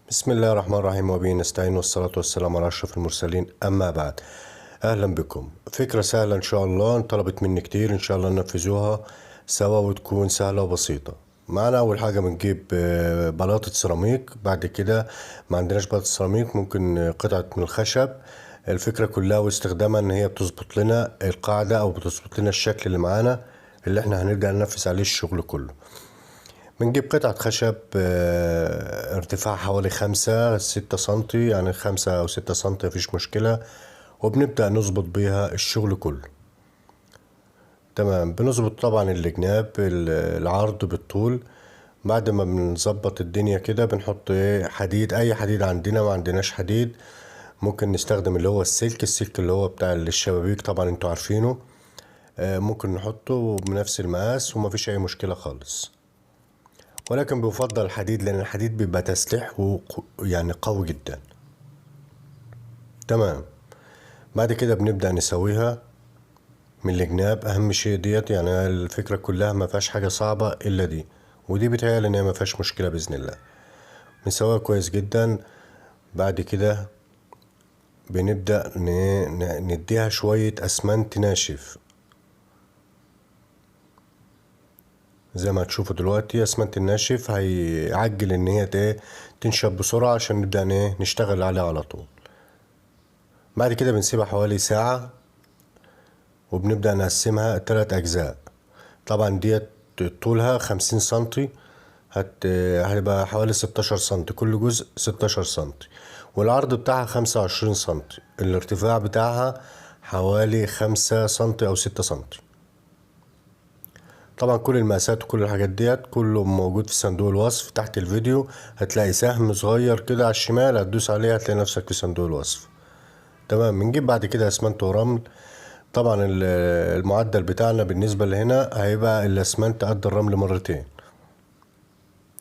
بسم الله الرحمن الرحيم وبه نستعين والصلاة والسلام على أشرف المرسلين أما بعد. أهلا بكم. فكرة سهلة إن شاء الله، طلبت مني كتير، إن شاء الله ننفذوها سوا وتكون سهلة وبسيطة. معنا أول حاجة بنجيب بلاطة سيراميك. بعد كده ما عندناش بلاطة سيراميك ممكن قطعة من الخشب. الفكرة كلها واستخدامها إن هي بتظبط لنا القاعدة أو بتظبط لنا الشكل اللي معانا اللي احنا هنبدأ ننفذ عليه الشغل كله. بنجيب قطعة خشب ارتفاع حوالي 5-6 سنتي، يعني 5 أو 6 سنتي مفيش مشكلة، وبنبدأ نظبط بيها الشغل كله. تمام. بنظبط طبعا الجناب العرض بالطول. بعد ما بنظبط الدنيا كده بنحط حديد، أي حديد عندنا. ما عندناش حديد ممكن نستخدم اللي هو السلك اللي هو بتاع الشبابيك، طبعا انتوا عارفينه. ممكن نحطه بنفس المقاس ومفيش أي مشكلة خالص، ولكن بيفضل الحديد لان الحديد بيبقى تسليحه يعني قوي جدا. تمام. بعد كده بنبدأ نسويها من الجناب. اهم شيء ديت، يعني الفكرة كلها ما فيهاش حاجة صعبة الا دي، ودي بتهيألي ان هي ما فيهاش مشكلة بإذن الله. بنسويها كويس جدا. بعد كده بنبدأ نديها شوية اسمنت ناشف زي ما هتشوفوا دلوقتي. اسمنت الناشف هيعجل ان هي تنشف بسرعة عشان نبدأ نشتغل عليها على طول. بعد كده بنسيبها حوالي ساعة وبنبدأ نقسمها 3 أجزاء. طبعا ديت طولها 50 سنتي، هيبقى حوالي 16 سنتي، كل جزء 16 سنتي، والعرض بتاعها 25 سنتي، الارتفاع بتاعها حوالي 5 سنتي أو 6 سنتي. طبعا كل المقاسات وكل الحاجات ديت كله موجود في صندوق الوصف تحت الفيديو. هتلاقي سهم صغير كده على الشمال، هتدوس عليه هتلاقي نفسك في صندوق الوصف. تمام. بنجيب بعد كده اسمنت ورمل. طبعا المعدل بتاعنا بالنسبة لهنا هيبقى الاسمنت قد الرمل مرتين.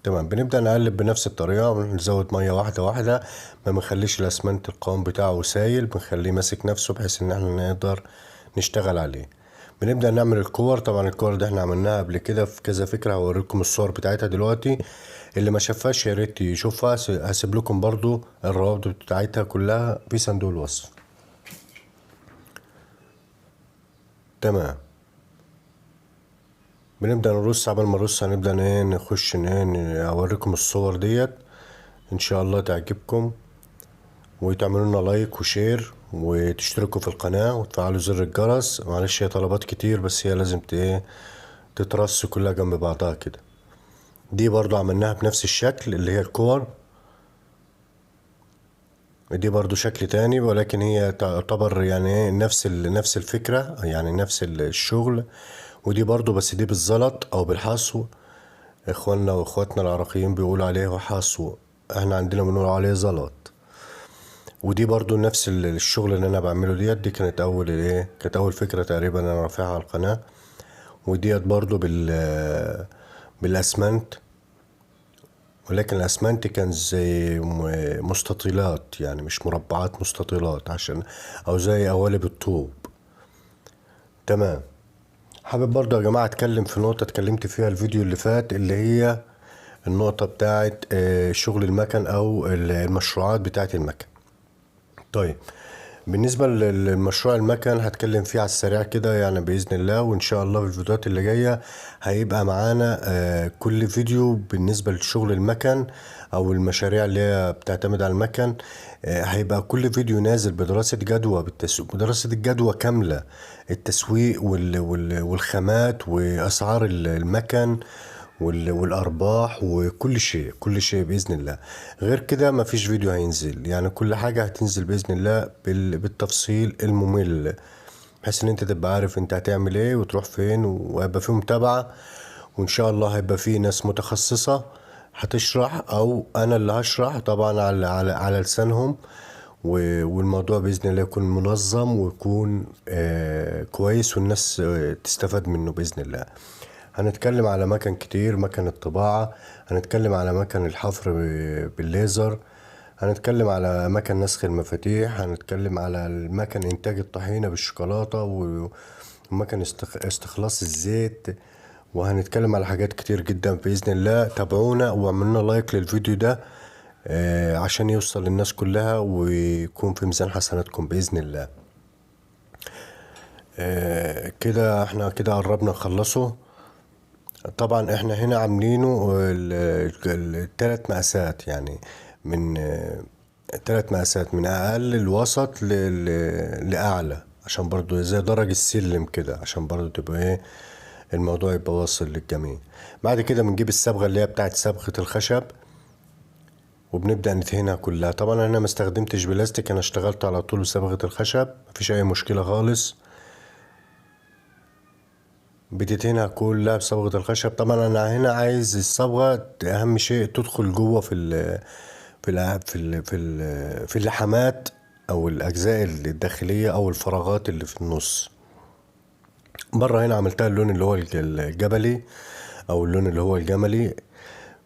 تمام. بنبدأ نقلب بنفس الطريقة ونزود مية واحدة واحدة، ما بنخليش الاسمنت القوام بتاعه سايل، بنخليه ماسك نفسه بحيث ان احنا نقدر نشتغل عليه. بنبدأ نعمل الكور. طبعا الكور دي احنا عملناها قبل كده في كذا فكرة، هوريكم الصور بتاعتها دلوقتي. اللي ما شافهاش يا ريت يشوفها، هسيب لكم برضو الروابط بتاعتها كلها في صندوق الوصف. تمام. بنبدأ نرص. قبل ما نرص هنبدأ نخش اوريكم الصور ديت، ان شاء الله تعجبكم، وتعملوا لنا لايك وشير وتشتركوا في القناة وتفعلوا زر الجرس. معلش هي طلبات كتير بس هي لازم تترص كلها جنب بعضها كده. دي برضو عملناها بنفس الشكل اللي هي الكور. دي برضو شكل تاني ولكن هي تعتبر يعني نفس الفكرة، يعني نفس الشغل. ودي برضو بس دي بالزلط او بالحصو. اخواننا واخواتنا العراقيين بيقولوا عليه حصو، احنا عندنا بنقول عليه زلط. ودي برضو نفس الشغل اللي انا بعمله دي كانت اول فكرة تقريبا انا رافعها على القناة. وديت برضو بالاسمنت، ولكن الاسمنت كان زي مستطيلات، يعني مش مربعات، مستطيلات عشان او زي قوالب الطوب. تمام. حابب برضو يا جماعة اتكلم في نقطة اتكلمت فيها الفيديو اللي فات، اللي هي النقطة بتاعت شغل المكن او المشروعات بتاعت المكن. طيب، بالنسبة للمشروع المكن هتكلم فيه على السريع كده يعني بإذن الله، وإن شاء الله في الفيديوهات اللي جاية هيبقى معانا كل فيديو بالنسبة لشغل المكن أو المشاريع اللي هي بتعتمد على المكن. هيبقى كل فيديو نازل بدراسة جدوى بالتسويق، بدراسة الجدوى كاملة، التسويق والخامات وأسعار المكن والارباح وكل شيء، كل شيء باذن الله. غير كده مفيش فيديو هينزل، يعني كل حاجه هتنزل باذن الله بالتفصيل الممل، بحيث ان انت تبقى عارف انت هتعمل ايه وتروح فين، وهيبقى فيه متابعه. وان شاء الله هيبقى فيه ناس متخصصه هتشرح او انا اللي هشرح طبعا على لسانهم، والموضوع باذن الله يكون منظم ويكون كويس والناس تستفاد منه باذن الله. هنتكلم على مكن كتير، مكن الطباعة، هنتكلم على مكن الحفر بالليزر، هنتكلم على مكن نسخ المفاتيح، هنتكلم على المكن انتاج الطحينة بالشوكولاتة ومكن استخلاص الزيت، وهنتكلم على حاجات كتير جدا بإذن الله. تابعونا واعملوا لايك للفيديو ده عشان يوصل للناس كلها ويكون في ميزان حسناتكم بإذن الله. كده احنا كده قربنا نخلصه. طبعا احنا هنا عاملينه التلات مقاسات، يعني من تلات مقاسات، من اقل الوسط لاعلى، عشان برضو زي درج السلم كده، عشان برضو تبقى ايه الموضوع يبقى واصل للجميع. بعد كده بنجيب الصبغة اللي هي بتاعت صبغة الخشب وبنبدأ ندهنها كلها. طبعا انا ما استخدمتش بلاستيك، انا اشتغلت على طول بصبغة الخشب، مفيش اي مشكلة خالص. بتدهنها كلها بصبغة الخشب. طبعا انا هنا عايز الصبغة اهم شيء تدخل جوه في اللحامات او الاجزاء الداخلية او الفراغات اللي في النص. بره هنا عملتها اللون اللي هو الجبلي او اللون اللي هو الجملي.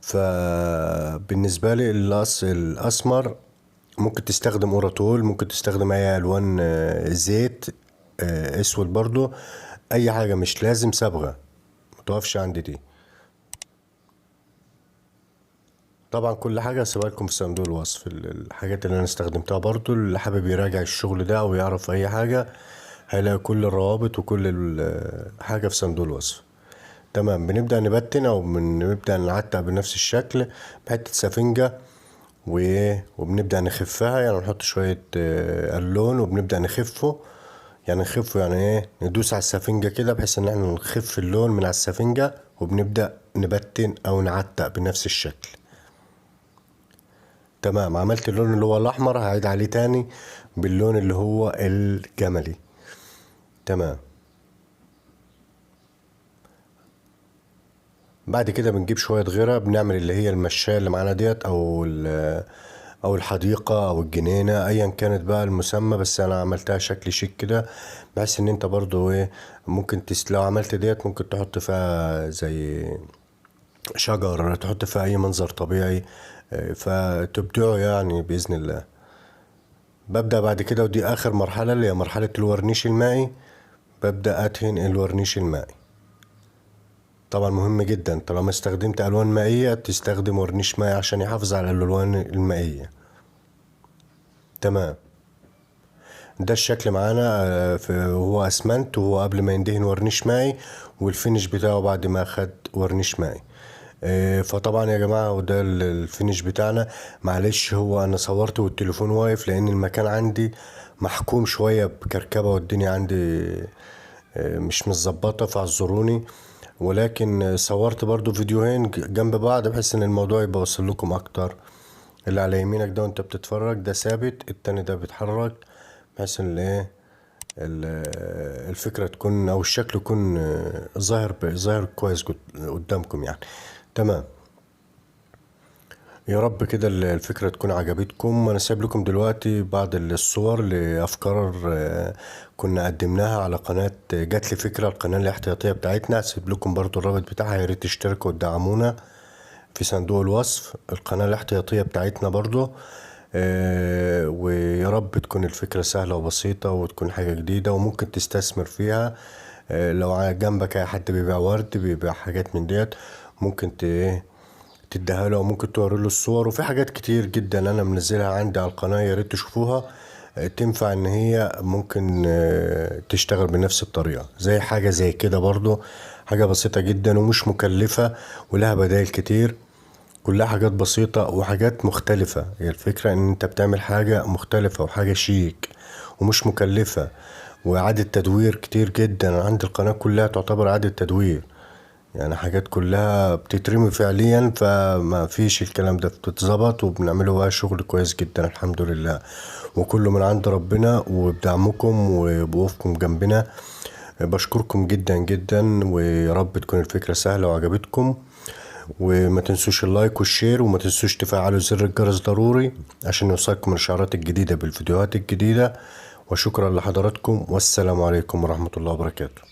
فبالنسبة لي الاسمر ممكن تستخدم اوراتول، ممكن تستخدم اي الوان زيت اسود برضو، اي حاجة، مش لازم صبغة، متوقفش عندي دي. طبعا كل حاجة هسيبها لكم في صندوق الوصف، الحاجات اللي انا استخدمتها برضو. اللي حابب يراجع الشغل ده او يعرف اي حاجة هيلاقي كل الروابط وكل حاجة في صندوق الوصف. تمام. بنبدأ نبتن او بنبدأ نعتق بنفس الشكل بحتة سفنجة وبنبدأ نخفها، يعني نحط شوية اللون وبنبدأ نخفه. يعني ايه، ندوس على السفنجة كده بحيث ان احنا نخف اللون من على السفنجة، وبنبدأ نبتن او نعتق بنفس الشكل. تمام. عملت اللون اللي هو الاحمر، هعيد عليه تاني باللون اللي هو الجملي. تمام. بعد كده بنجيب شوية غيرة، بنعمل اللي هي المشاية اللي معانا ديت او الحديقة او الجنينة ايا كانت بقى المسمى، بس انا عملتها شكل شيك كده بحيث ان انت برضو ايه ممكن لو عملت ديت ممكن تحط فيها زي شجر، تحط فيها اي منظر طبيعي فتبدعه يعني بإذن الله. ببدأ بعد كده، ودي اخر مرحلة اللي هي مرحلة الورنيش المائي، ببدأ ادهن الورنيش المائي. طبعا مهم جدا طالما استخدمت الوان مائية تستخدم ورنيش مائي عشان يحافظ على الالوان المائية. تمام. ده الشكل معانا وهو اسمنت، وهو قبل ما يندهن ورنيش مائي، والفينش بتاعه بعد ما خد ورنيش مائي. فطبعا يا جماعة وده الفينش بتاعنا. معلش هو انا صورت والتليفون واقف لان المكان عندي محكوم شوية بكركبة والدنيا عندي مش متظبطة، فاعذروني. ولكن صورت برضو فيديوهين جنب بعض بحيث ان الموضوع يبقى وصل لكم اكتر. اللي على يمينك ده وانت بتتفرج ده ثابت، التاني ده بيتحرك بحيث ان ايه الفكرة تكون او الشكل يكون ظاهر كويس قدامكم يعني. تمام. يا رب كده الفكرة تكون عجبتكم. انا سايب لكم دلوقتي بعض الصور لافكار كنا قدمناها على قناة جات لي فكرة، القناة الاحتياطية بتاعتنا. هسيب لكم برضو الرابط بتاعها، يا ريت تشتركوا وتدعمونا في صندوق الوصف، القناة الاحتياطية بتاعتنا برضو. ويا رب تكون الفكرة سهلة وبسيطة وتكون حاجة جديدة وممكن تستثمر فيها. لو جنبك اي حد بيبيع ورد، بيبيع حاجات من ديت، ممكن تديها له، وممكن توري له الصور. وفي حاجات كتير جدا انا منزلها عندي على القناة، يا ريت تشوفوها. تنفع ان هي ممكن تشتغل بنفس الطريقة، زي حاجة زي كده برضو، حاجة بسيطة جدا ومش مكلفة ولها بدائل كتير. كلها حاجات بسيطة وحاجات مختلفة. هي الفكرة ان انت بتعمل حاجة مختلفة وحاجة شيك ومش مكلفة، وإعادة تدوير كتير جدا. عند القناة كلها تعتبر إعادة تدوير، يعني حاجات كلها بتترمي فعليا، فما فيش الكلام ده، بتتظبط وبنعمله بقى شغل كويس جدا الحمد لله. وكله من عند ربنا وبدعمكم وبوقوفكم جنبنا. بشكركم جدا جدا، ويا رب تكون الفكرة سهلة وعجبتكم. وما تنسوش اللايك والشير، وما تنسوش تفعلوا زر الجرس ضروري عشان يوصلكم الاشعارات الجديدة بالفيديوهات الجديدة. وشكرا لحضراتكم، والسلام عليكم ورحمة الله وبركاته.